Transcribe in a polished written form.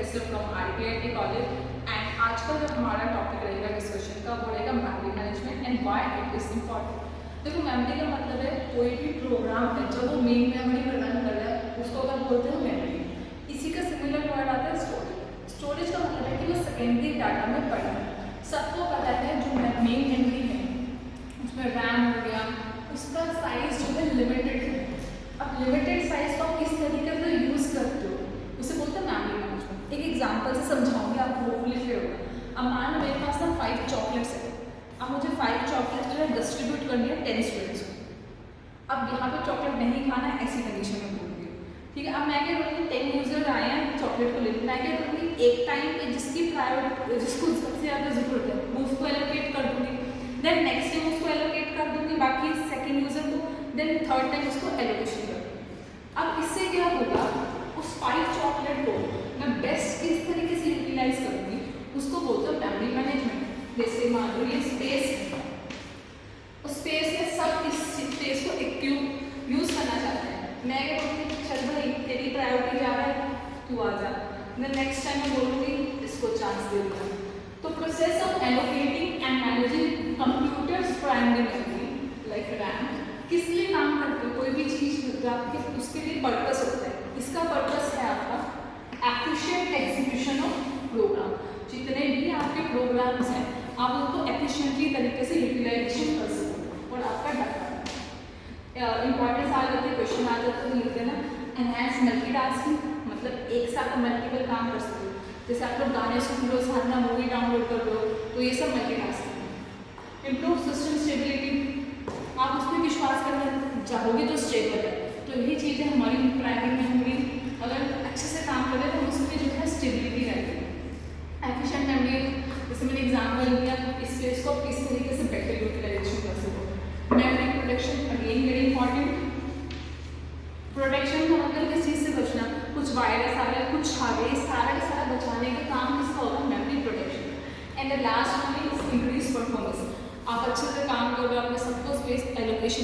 Professor from RPIT college and आज का जो हमारा टॉपिक रहेगा डिस्कशन का वो रहेगा memory management and why it is important. देखो मेमोरी का मतलब है कोई भी प्रोग्राम है जब वो मेन मेमोरी में रन कर रहा है उसको अगर बोलते हैं मेमोरी। इसी का सिमिलर वर्ड आता है स्टोरेज। स्टोरेज का मतलब है कि वो सेकेंडरी डाटा में पड़ा है। सबको पता है जो मेन मेमोरी है उसमें रैम हो गया उसका साइज जो है लिमिटेड है। अब लिमिटेड साइज को आप किस तरीके से यूज़ करते हो उसे बोलते हैं मेमोरी मैनेजमेंट। एक एग्जांपल से समझाऊंगी आपको होपफुली क्लियर होगा। अब मान लो मेरे पास ना 5 चॉकलेट्स है। अब मुझे 5 चॉकलेट्स जो है डिस्ट्रीब्यूट करनी है 10 स्टूडेंट्स को। अब यहाँ पे चॉकलेट नहीं खाना है ऐसी कंडीशन में बोलूँगी, ठीक है। अब मैं क्या करूँगी 10 यूजर आए हैं चॉकलेट को लेकर, मैं क्या करूँगी एक टाइम पे जिसकी प्रायोरिटी जिसको सबसे ज़्यादा जरूरत है वो उसको एलोकेट कर दूँगी, देन नेक्स्ट टाइम उसको एलोकेट कर दूँगी बाकी सेकेंड यूजर को, देन थर्ड टाइम उसको एलोकेशन कर दूँगी। अब इससे क्या होगा उस 5 चॉकलेट को मैं बेस्ट किस तरीके से यूटिलाइज करूँगी उसको बोलते हैं मेमोरी मैनेजमेंट। जैसे मान लो ये स्पेस है, उस स्पेस में सब इस स्पेस को एक्यूब यूज़ करना चाहते हैं। मैं क्या बोलूँगी चल भाई तेरी प्रायोरिटी जा रहा है तू आ जा, देन नेक्स्ट टाइम मैं बोलूँगी इसको चांस दे दूँगा। तो process of allocating and managing computers primary memory like RAM किस लिए काम करते हो? कोई भी चीज़ आपके उसके लिए पर्पस होता है। इसका पर्पस है आपका एफिशिएंट एग्जीक्यूशन ऑफ प्रोग्राम। जितने भी आपके प्रोग्राम्स हैं आप उनको एफिशिएंटली तरीके से यूटिलाइजेशन कर सकते और आपका डाटा इंपॉर्टेंस आ जाती है, क्वेश्चन आ जाता है लिखते ना एनहांस मल्टीटास्किंग मतलब एक साथ मल्टीपल काम कर सकते हो। जैसे आप लोग गाने सुन लो साथ में मूवी डाउनलोड कर लो तो ये सब मल्टीटास्किंग है। इम्प्रूव सिस्टम स्टेबिलिटी आप उसमें विश्वास करना चाहोगे तो स्टेबल है, तो यही चीज़ें हमारी प्राइमरी मेमोरी अगर अच्छे से काम करे तो उसमें जो है स्टेबिलिटी रहेगी। एफिशिएंट मेमोरी जैसे मैंने एग्जाम्पल दिया इस स्पेस को किस तरीके से बेटर यूटिलाइजेशन कर सको। Memory protection again very important. Protection का मतलब किस चीज़ से बचना, कुछ वायरस आ रहा है कुछ आ गए सारा का सारा बचाने का काम किसका होगा memory protection. And the last one is increase performance. आप अच्छे से काम कर रहे हो आपने सबको स्पेस एलोकेशन